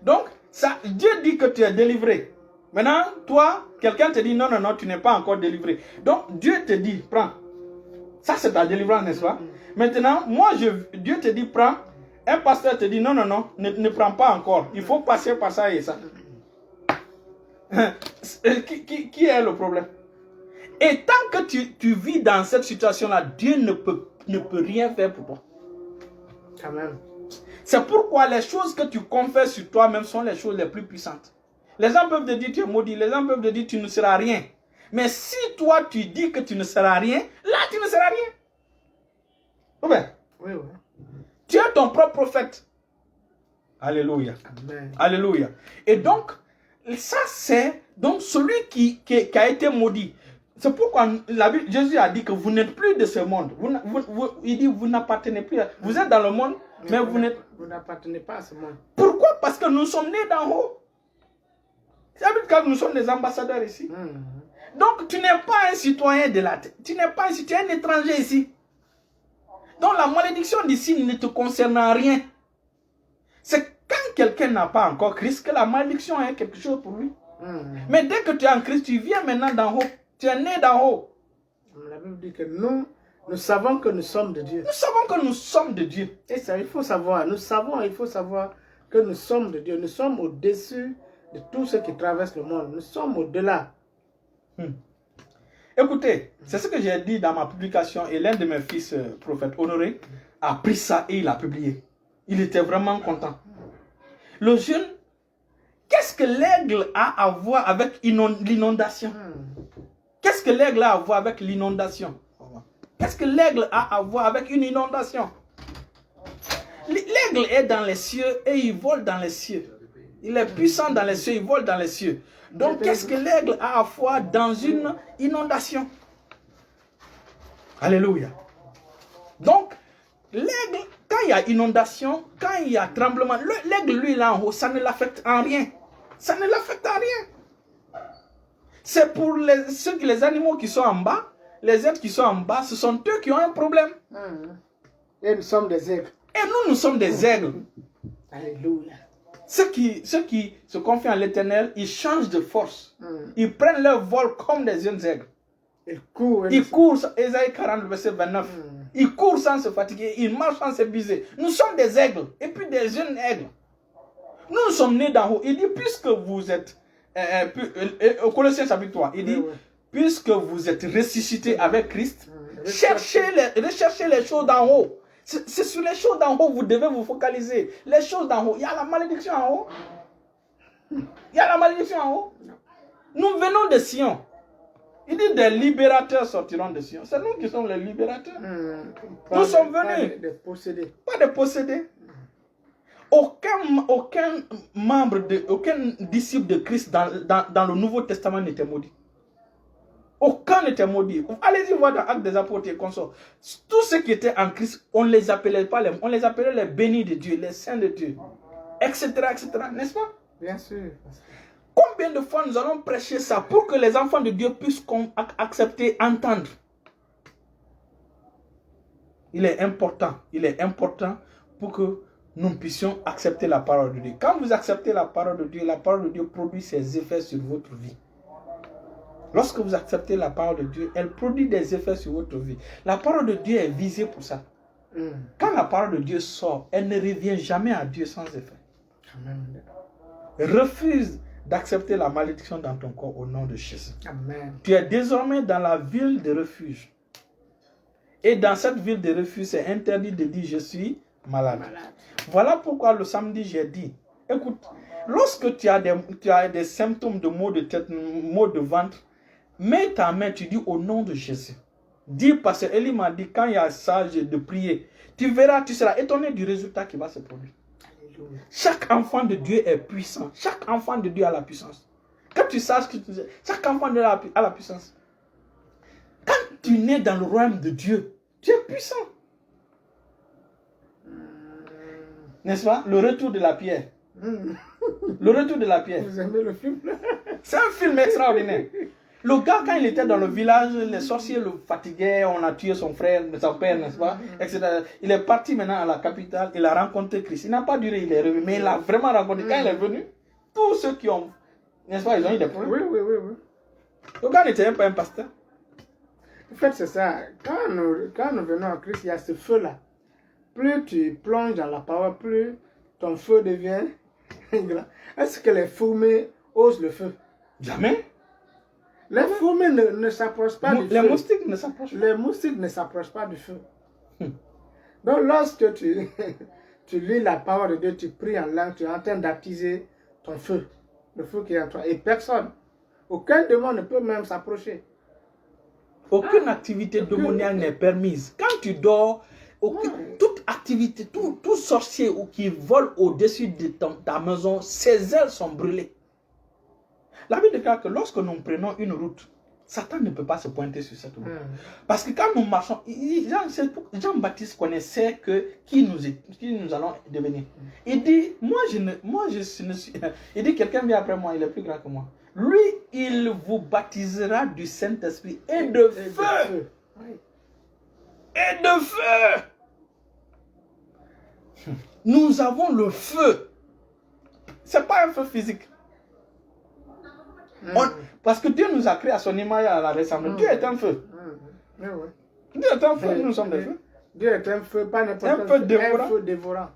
Donc, ça, Dieu dit que tu es délivré. Maintenant, toi, quelqu'un te dit non, tu n'es pas encore délivré. Donc, Dieu te dit, prends. Ça, c'est ta délivrance, n'est-ce pas? Maintenant, Dieu te dit, prends. Un pasteur te dit, non, ne prends pas encore. Il faut passer par ça et ça. Qui est le problème? Et tant que tu vis dans cette situation-là, Dieu ne peut rien faire pour toi. Amen. C'est pourquoi les choses que tu confesses sur toi-même sont les choses les plus puissantes. Les gens peuvent te dire tu es maudit, les gens peuvent te dire tu ne seras rien. Mais si toi tu dis que tu ne seras rien, là tu ne seras rien. Oui. Tu es ton propre prophète. Alléluia. Amen. Alléluia. Et donc, ça c'est donc celui qui a été maudit. C'est pourquoi Jésus a dit que vous n'êtes plus de ce monde. Il dit vous n'appartenez plus. Vous êtes dans le monde, mais vous n'appartenez pas à ce monde. Pourquoi? Parce que nous sommes nés d'en haut. Ça veut dire que nous sommes des ambassadeurs ici. Donc tu n'es pas un citoyen de la terre. Tu n'es pas un citoyen étranger ici. Donc la malédiction d'ici ne te concerne en rien. C'est quand quelqu'un n'a pas encore Christ que la malédiction est quelque chose pour lui. Mais dès que tu es en Christ, tu viens maintenant d'en haut. Tu es né d'en haut. La Bible dit que nous savons que nous sommes de Dieu. Nous savons que nous sommes de Dieu. Et ça, il faut savoir. Il faut savoir que nous sommes de Dieu. Nous sommes au-dessus de tout ce qui traverse le monde. Nous sommes au-delà. Écoutez, c'est ce que j'ai dit dans ma publication et l'un de mes fils, prophète Honoré, a pris ça et il a publié. Il était vraiment content. Le jeune, qu'est-ce que l'aigle a à voir avec l'inondation? Qu'est-ce que l'aigle a à voir avec l'inondation? Qu'est-ce que l'aigle a à voir avec une inondation? L'aigle est dans les cieux et il vole dans les cieux. Il est puissant dans les cieux, il vole dans les cieux. Donc, qu'est-ce que l'aigle a à voir dans une inondation? Alléluia. Donc, l'aigle, quand il y a inondation, quand il y a tremblement, l'aigle, lui, là en haut, ça ne l'affecte en rien. Ça ne l'affecte en rien. C'est pour les animaux qui sont en bas, les êtres qui sont en bas, ce sont eux qui ont un problème. Et nous sommes des aigles. Et nous sommes des aigles. Alléluia. Ceux qui se confient en l'Éternel, ils changent de force. Ils prennent leur vol comme des jeunes aigles. Ils courent, Ésaïe 40, verset 29. Ils courent sans se fatiguer, ils marchent sans s'épuiser. Nous sommes des aigles, et puis des jeunes aigles. Nous sommes nés d'en haut. Il dit, puisque vous êtes, au Colossiens chapitre 3, il dit, puisque vous êtes ressuscités avec Christ, recherchez les choses d'en haut. C'est sur les choses d'en haut que vous devez vous focaliser. Les choses d'en haut. Il y a la malédiction en haut. Il y a la malédiction en haut. Nous venons de Sion. Il dit des libérateurs sortiront de Sion. C'est nous qui sommes les libérateurs. Nous sommes venus. Pas de posséder. Pas de posséder. Aucun membre, aucun disciple de Christ dans le Nouveau Testament n'était maudit. Aucun n'était maudit. Allez-y voir dans Actes des Apôtres et consorts. Tous ceux qui étaient en Christ, on ne les appelait pas on les appelait les bénis de Dieu, les saints de Dieu, etc., n'est-ce pas? Bien sûr. Combien de fois nous allons prêcher ça pour que les enfants de Dieu puissent accepter, entendre? Il est important pour que nous puissions accepter la parole de Dieu. Quand vous acceptez la parole de Dieu produit ses effets sur votre vie. Lorsque vous acceptez la parole de Dieu, elle produit des effets sur votre vie. La parole de Dieu est visée pour ça. Quand la parole de Dieu sort, elle ne revient jamais à Dieu sans effet. Amen. Refuse d'accepter la malédiction dans ton corps au nom de Jésus. Amen. Tu es désormais dans la ville de refuge. Et dans cette ville de refuge, c'est interdit de dire je suis malade. Voilà pourquoi le samedi, j'ai dit, écoute, lorsque tu as des symptômes de maux de tête, maux de ventre, mets ta main, tu dis au nom de Jésus. Dis, parce que Élie m'a dit, quand il y a ça, de prier, tu verras, tu seras étonné du résultat qui va se produire. Alléluia. Chaque enfant de Dieu est puissant. Chaque enfant de Dieu a la puissance. Quand tu saches que chaque enfant de Dieu a la puissance. Quand tu nais dans le royaume de Dieu, tu es puissant. N'est-ce pas? Le retour de la pierre. Le retour de la pierre. Vous aimez le film? C'est un film extraordinaire. Le gars, quand il était dans le village, les sorciers le fatiguaient, on a tué son frère, son père, n'est-ce pas, etc. Il est parti maintenant à la capitale, il a rencontré Christ. Il n'a pas duré, il est revenu, mais il a vraiment rencontré. Quand il est venu, tous ceux qui ont, n'est-ce pas, ils ont eu des problèmes. Oui. Le gars n'était même pas un pasteur. En fait, c'est ça. Quand nous venons à Christ, il y a ce feu-là. Plus tu plonges dans la parole, plus ton feu devient grand. Est-ce que les fourmis osent le feu? Jamais. Les fourmis ne s'approchent pas du feu. Les moustiques ne s'approchent pas. Les moustiques ne s'approchent pas du feu. Donc lorsque tu lis la parole de Dieu, tu pries en langue, tu es en train d'attiser ton feu. Le feu qui est en toi. Et personne, aucun démon ne peut même s'approcher. Aucune activité démoniaque n'est permise. Quand tu dors, toute activité, tout sorcier qui vole au-dessus de ta maison, ses ailes sont brûlées. La Bible déclare que lorsque nous prenons une route, Satan ne peut pas se pointer sur cette route. Parce que quand nous marchons, Jean-Baptiste connaissait qui nous allons devenir. Il dit, il dit, quelqu'un vient après moi, il est plus grand que moi. Lui, il vous baptisera du Saint-Esprit et de feu. Et de feu. Nous avons le feu. Ce n'est pas un feu physique. Parce que Dieu nous a créé à son image et à la ressemblance. Dieu est un feu. Dieu est un feu, nous sommes des feux. Dieu est un feu, pas n'importe quel feu. Un feu dévorant.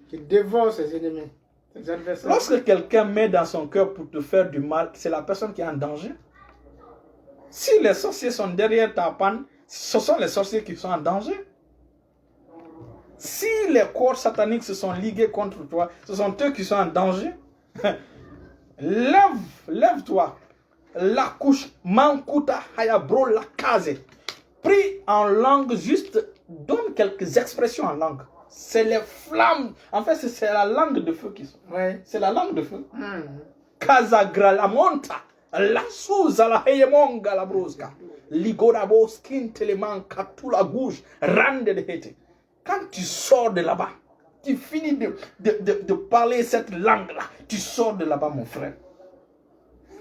Qui dévore ses ennemis, ses adversaires. Lorsque quelqu'un met dans son cœur pour te faire du mal, c'est la personne qui est en danger. Si les sorciers sont derrière ta panne, ce sont les sorciers qui sont en danger. Si les corps sataniques se sont ligués contre toi, ce sont eux qui sont en danger. Lève-toi. La couche, mankuta hayabro la case. Prie en langue, juste donne quelques expressions en langue. C'est les flammes. En fait, c'est la langue de feu qui sont. Ouais. C'est la langue de feu. Kazagra la monta. La souza la heyemonga la broska. Ligorabo skin teleman katula gouge. Rande de hete. Quand tu sors de là-bas, tu finis de parler cette langue-là, tu sors de là-bas, mon frère.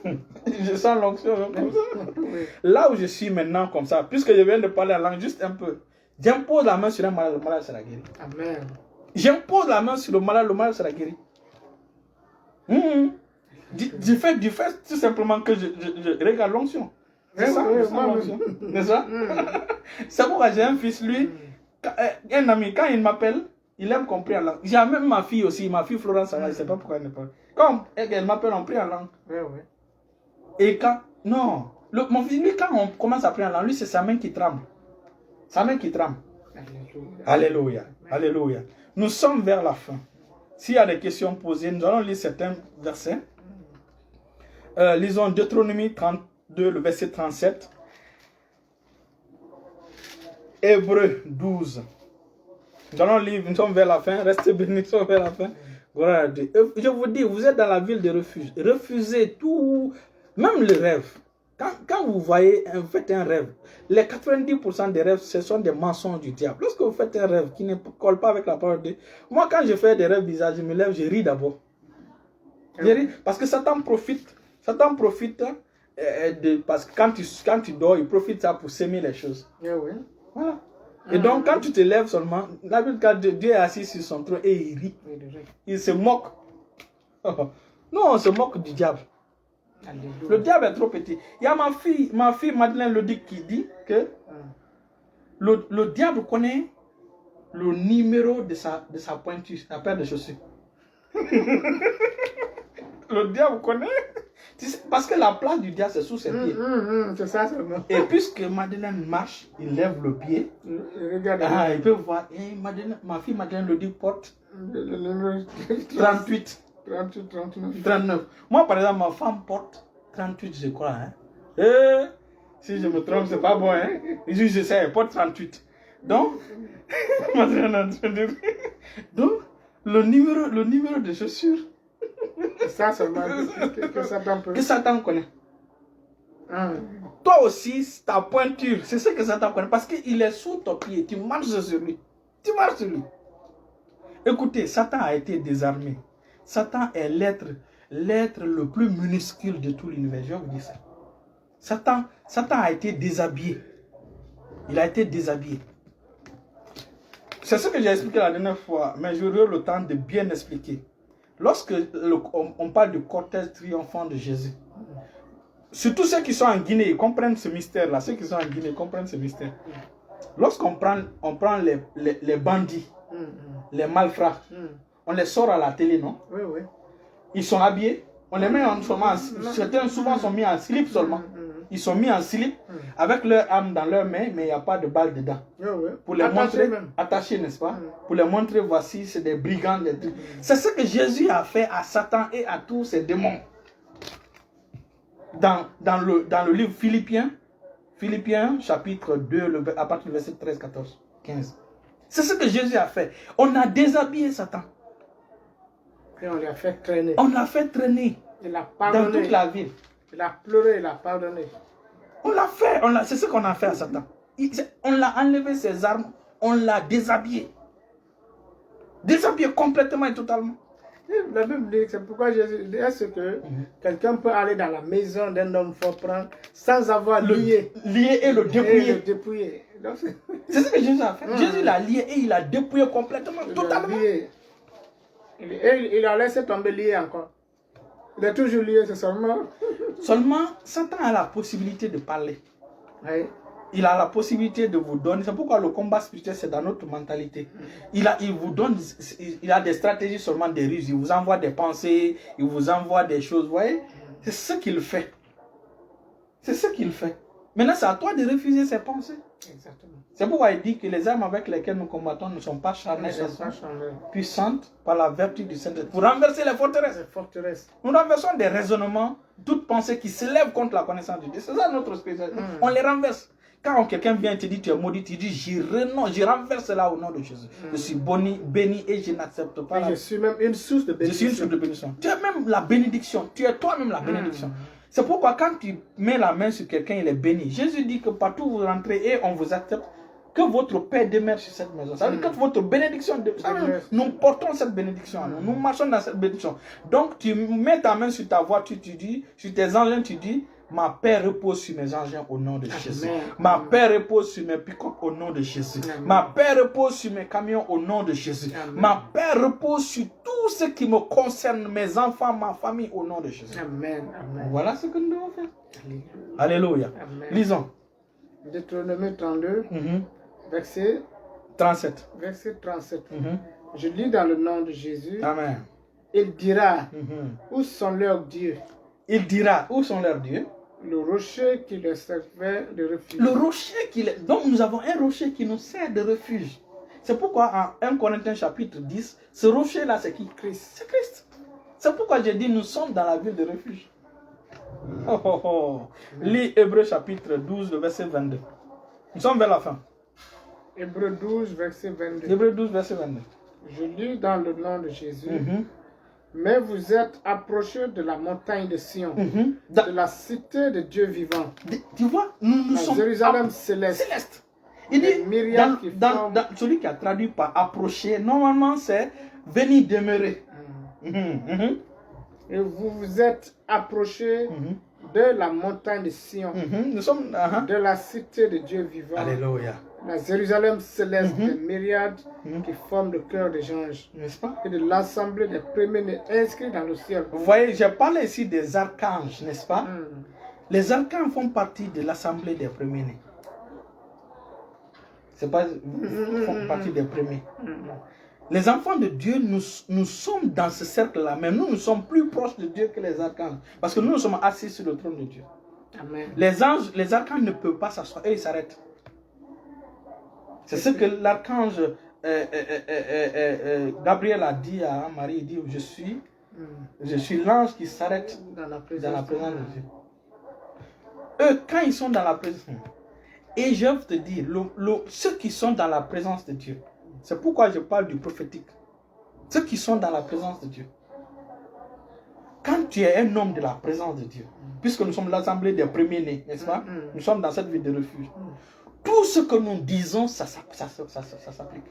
Je sens l'onction comme ça. Là où je suis maintenant comme ça, puisque je viens de parler la langue juste un peu, j'impose la main sur un malade, le malade sera guéri. Amen. J'impose la main sur le malade sera guéri. Du fait tout simplement que je regarde l'onction. C'est ça, l'onction. N'est-ce pas? C'est pourquoi j'ai un fils, lui, un ami, quand il m'appelle, il aime qu'on prie en langue. J'ai même ma fille aussi, ma fille Florence, je ne sais pas pourquoi elle ne parle. Quand elle m'appelle, on prie en langue. Et quand, non, mon fils, lui, quand on commence à prier en langue, lui, c'est sa main qui tremble. Sa main qui tremble. Alléluia. Alléluia. Nous sommes vers la fin. S'il y a des questions posées, nous allons lire certains versets. Lisons Deutéronomie 32, le verset 37. Hébreux 12. Nous allons lire, nous sommes vers la fin. Restez bénis, nous sommes vers la fin. Gloire à Dieu. Je vous dis, vous êtes dans la ville de refuge. Refusez tout, même le rêve. Quand vous voyez, vous faites un rêve, les 90% des rêves, ce sont des mensonges du diable. Lorsque vous faites un rêve qui ne colle pas avec la parole de Dieu, moi quand je fais des rêves bizarres, je me lève, je ris d'abord. Je ris parce que Satan profite. Satan profite parce que quand tu dors, il profite ça pour s'aimer les choses. Voilà. Et donc quand tu te lèves seulement, la Bible dit Dieu est assis sur son trône et il rit. Il se moque. Non, on se moque du diable. Le diable est trop petit. Il y a ma fille Madeleine Lodic qui dit que le diable connaît le numéro de sa pointure, la paire de chaussures. Le diable connaît. Parce que la place du diable c'est sous ses pieds. C'est ça seulement. Et puisque Madeleine marche, il lève le pied. Il peut voir. Et ma fille Madeleine Lodic porte le numéro 38. 39. Moi, par exemple, ma femme porte 38, je crois. Si je me trompe, c'est pas bon. Je sais, elle porte 38. Donc, le numéro de chaussures. Ça seulement que Satan connaît. Toi aussi, ta pointure, c'est ce que Satan connaît. Parce qu'il est sous ton pied. Tu marches sur lui. Écoutez, Satan a été désarmé. Satan est l'être le plus minuscule de tout l'univers. Je vais vous dire ça. Satan a été déshabillé. Il a été déshabillé. C'est ce que j'ai expliqué la dernière fois, mais j'aurai le temps de bien expliquer. Lorsque on parle du cortège triomphant de Jésus, surtout ceux qui sont en Guinée, ils comprennent ce mystère-là. Ceux qui sont en Guinée comprennent ce mystère. Lorsqu'on prend les bandits, les malfrats, on les sort à la télé, non? Oui. Ils sont habillés. On les met certains souvent sont mis en slip seulement. Ils sont mis en slip avec leur arme dans leurs mains, mais il n'y a pas de balle dedans. Pour les montrer, attachés, n'est-ce pas? Pour les montrer, voici, c'est des brigands. C'est ce que Jésus a fait à Satan et à tous ses démons. Dans le livre Philippiens chapitre 2, à partir du verset 13, 14, 15. C'est ce que Jésus a fait. On a déshabillé Satan. Et on l'a fait traîner. On l'a fait traîner. Il a pardonné. Dans toute la ville. Il a pleuré, il a pardonné. On l'a fait, c'est ce qu'on a fait à Satan. On l'a enlevé ses armes, on l'a déshabillé. Déshabillé complètement et totalement. La Bible dit, c'est pourquoi Jésus dit, est-ce que quelqu'un peut aller dans la maison d'un homme fort prendre sans avoir lié et le dépouiller. dépouiller. C'est ce que Jésus a fait. Jésus l'a lié et il l'a dépouillé complètement, totalement. Il a laissé tomber lié encore. Il est toujours lié, c'est seulement... Seulement, Satan a la possibilité de parler. Oui. Il a la possibilité de vous donner. C'est pourquoi le combat spirituel, c'est dans notre mentalité. Il vous donne, il a des stratégies, seulement des ruses. Il vous envoie des pensées, il vous envoie des choses. Vous voyez? C'est ce qu'il fait. C'est ce qu'il fait. Maintenant, c'est à toi de refuser ces pensées. Exactement. C'est pourquoi il dit que les armes avec lesquelles nous combattons ne sont pas charnelles, elles sont puissantes par la vertu du Saint-Esprit. Pour renverser les forteresses. Nous renversons des raisonnements, toutes pensées qui se lèvent contre la connaissance de Dieu. C'est ça notre spécialité. On les renverse. Quand quelqu'un vient te dire tu es maudit, tu dis je renonce, je renverse cela au nom de Jésus. Je suis béni et je n'accepte pas. Je suis même une source de bénédiction. Je suis une source de bénédiction. Tu es même la bénédiction. Tu es toi-même la bénédiction. C'est pourquoi quand tu mets la main sur quelqu'un, il est béni. Jésus dit que partout où vous rentrez et on vous accepte, que votre Père demeure sur cette maison. Ça veut dire que votre bénédiction, nous portons cette bénédiction à nous. Nous marchons dans cette bénédiction. Donc tu mets ta main sur ta voiture, tu dis, sur tes engins, tu dis, ma paix repose sur mes engins au nom de Jésus. Ma paix repose sur mes pick-up au nom de Jésus. Ma paix repose sur mes camions au nom de Jésus. Ma paix repose sur tout ce qui me concerne, mes enfants, ma famille au nom de Jésus. Amen. Voilà ce que nous devons faire. Alléluia. Lisons. Deutéronome 32, verset 37. Verset 37. Je lis dans le nom de Jésus. Amen. Il dira, où sont leurs dieux? Il dira, où sont leurs dieux? Le rocher qui leur servait de refuge. Le rocher donc nous avons un rocher qui nous sert de refuge. C'est pourquoi en 1 Corinthiens chapitre 10, ce rocher-là, c'est qui? Christ. C'est Christ. C'est pourquoi j'ai dit, nous sommes dans la ville de refuge. Lis Hébreux chapitre 12, le verset 22. Nous sommes vers la fin. Hébreux 12, verset 22. Hébreux 12, verset 22. Je lis dans le nom de Jésus. Mais vous êtes approchés de la montagne de Sion, de la cité de Dieu vivant. Tu vois, nous sommes Jérusalem céleste. Il dit, dans celui qui a traduit par approcher, normalement c'est venir demeurer. Et vous vous êtes approchés de la montagne de Sion, nous sommes, de la cité de Dieu vivant. Alléluia. La Jérusalem céleste des myriades qui forment le cœur des anges. N'est-ce pas? Et de l'assemblée des premiers inscrits dans le ciel. Vous voyez, j'ai parlé ici des archanges, n'est-ce pas? Les archanges font partie de l'assemblée des premiers-nés. C'est pas font partie des premiers. Les enfants de Dieu, nous sommes dans ce cercle-là, mais nous sommes plus proches de Dieu que les archanges. Parce que nous sommes assis sur le trône de Dieu. Amen. Les archanges ne peuvent pas s'asseoir, et ils s'arrêtent. C'est ce que l'archange Gabriel a dit à Marie. Il dit, je suis l'ange qui s'arrête dans la présence de Dieu. Eux, quand ils sont dans la présence, et je veux te dire, ceux qui sont dans la présence de Dieu, c'est pourquoi je parle du prophétique. Ceux qui sont dans la présence de Dieu. Quand tu es un homme de la présence de Dieu, puisque nous sommes l'assemblée des premiers-nés, n'est-ce pas? Nous sommes dans cette ville de refuge. Tout ce que nous disons, ça s'applique.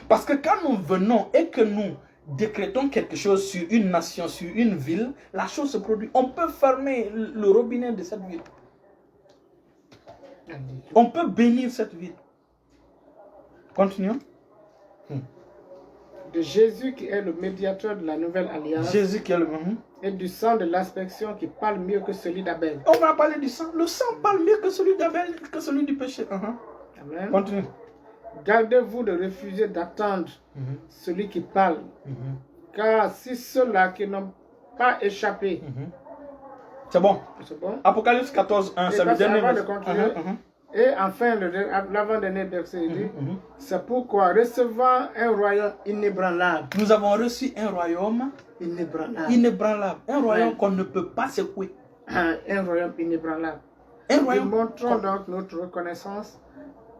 Parce que quand nous venons et que nous décrétons quelque chose sur une nation, sur une ville, la chose se produit. On peut fermer le robinet de cette ville. On peut bénir cette ville. Continuons. De Jésus qui est le médiateur de la nouvelle alliance. Jésus qui est le... Et du sang de l'inspection qui parle mieux que celui d'Abel. On va parler du sang. Le sang parle mieux que celui d'Abel, que celui du péché. Amen. Continue. Gardez-vous de refuser d'attendre celui qui parle. Car si ceux-là qui n'ont pas échappé... C'est bon. C'est bon. Apocalypse 14, 1, c'est le dernier verset. Et enfin, l'avant-dernier verset dit, c'est pourquoi recevant un royaume inébranlable. Nous avons reçu un royaume inébranlable. Un royaume qu'on ne peut pas secouer. Un royaume inébranlable. Nous montrons donc notre reconnaissance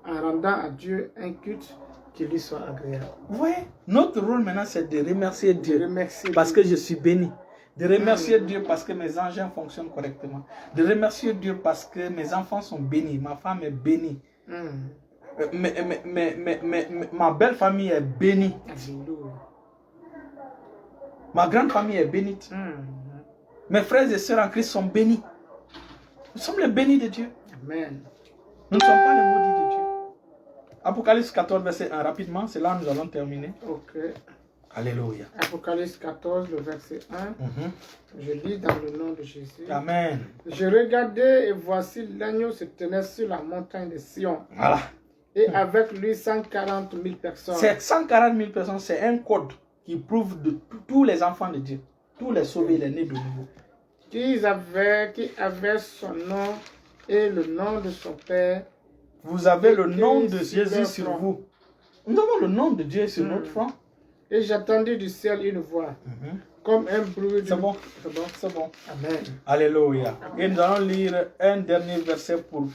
en rendant à Dieu un culte qui lui soit agréable. Vous voyez, notre rôle maintenant, c'est de remercier Dieu. Parce que je suis béni. De remercier Dieu parce que mes engins fonctionnent correctement. De remercier Dieu parce que mes enfants sont bénis. Ma femme est bénie. Ma belle famille est bénie. Ma grande famille est bénite. Mes frères et sœurs en Christ sont bénis. Nous sommes les bénis de Dieu. Amen. Nous ne sommes pas les maudits de Dieu. Apocalypse 14, verset 1, rapidement, c'est là où nous allons terminer. Ok. Alléluia. Apocalypse 14, le verset 1. Je lis dans le nom de Jésus. Amen. Je regardais et voici l'agneau se tenait sur la montagne de Sion. Voilà. Et avec lui 140 000 personnes. Ces 140 000 personnes, c'est un code qui prouve de tous les enfants de Dieu, tous les sauvés, les nés de nouveau. Qui avait son nom et le nom de son Père. Vous avez le nom de Jésus sur vous. Nous avons le nom de Dieu sur notre front. Et j'attendis du ciel une voix, comme un bruit de... C'est bon, c'est bon. Amen. Alléluia. Et nous allons lire un dernier verset pour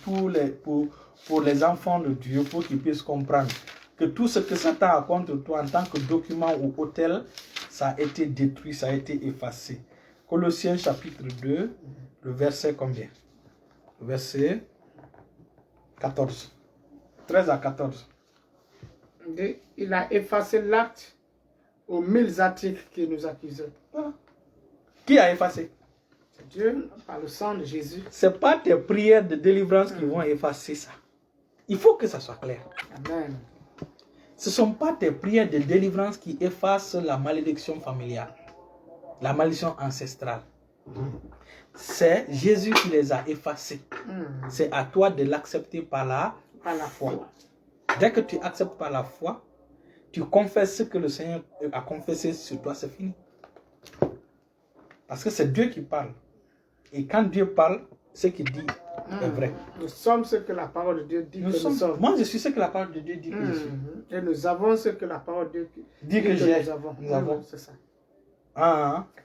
pour les enfants de Dieu, pour qu'ils puissent comprendre que tout ce que Satan a contre toi en tant que document ou autel, ça a été détruit, ça a été effacé. Colossiens chapitre 2, le verset combien? Le verset 14. 13 à 14. Il a effacé l'acte aux 1000 articles qui nous accusaient. Qui a effacé? C'est Dieu par le sang de Jésus. Ce n'est pas tes prières de délivrance qui vont effacer ça. Il faut que ça soit clair. Amen. Ce ne sont pas tes prières de délivrance qui effacent la malédiction familiale, la malédiction ancestrale. C'est Jésus qui les a effacés. C'est à toi de l'accepter par la foi. Dès que tu acceptes par la foi, tu confesses ce que le Seigneur a confessé sur toi, c'est fini. Parce que c'est Dieu qui parle. Et quand Dieu parle, ce qu'il dit est vrai. Nous sommes ce que la parole de Dieu dit que nous sommes. Moi, je suis ce que la parole de Dieu dit que je suis. Et nous avons ce que la parole de Dieu dit que nous avons. Nous avons. C'est ça.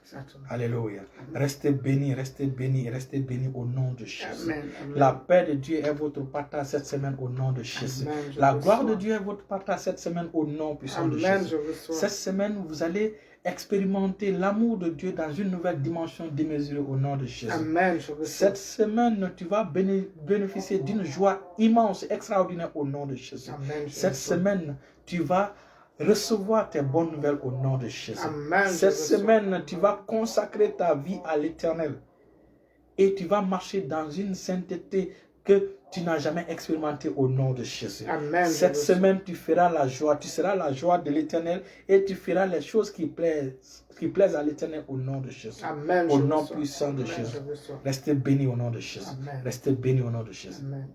Exactement. Alléluia. Restez bénis, restez bénis, restez bénis au nom de Jésus. Amen. La paix de Dieu est votre partage cette semaine au nom de Jésus. La gloire de Dieu est votre partage cette semaine au nom puissant de Jésus. Cette semaine, vous allez expérimenter l'amour de Dieu dans une nouvelle dimension démesurée au nom de Jésus. Amen. Cette semaine, tu vas bénéficier d'une joie immense, extraordinaire au nom de Jésus. Amen. Cette semaine, tu vas recevoir tes bonnes nouvelles au nom de Jésus. Amen. Cette semaine, tu vas consacrer ta vie à l'Éternel et tu vas marcher dans une sainteté que tu n'as jamais expérimentée au nom de Jésus. Amen. Cette semaine, tu feras la joie, tu seras la joie de l'Éternel et tu feras les choses qui plaisent à l'Éternel au nom de Jésus. Amen. Au nom puissant de Jésus. Restez bénis au nom de Jésus. Amen. Restez bénis au nom de Jésus. Amen.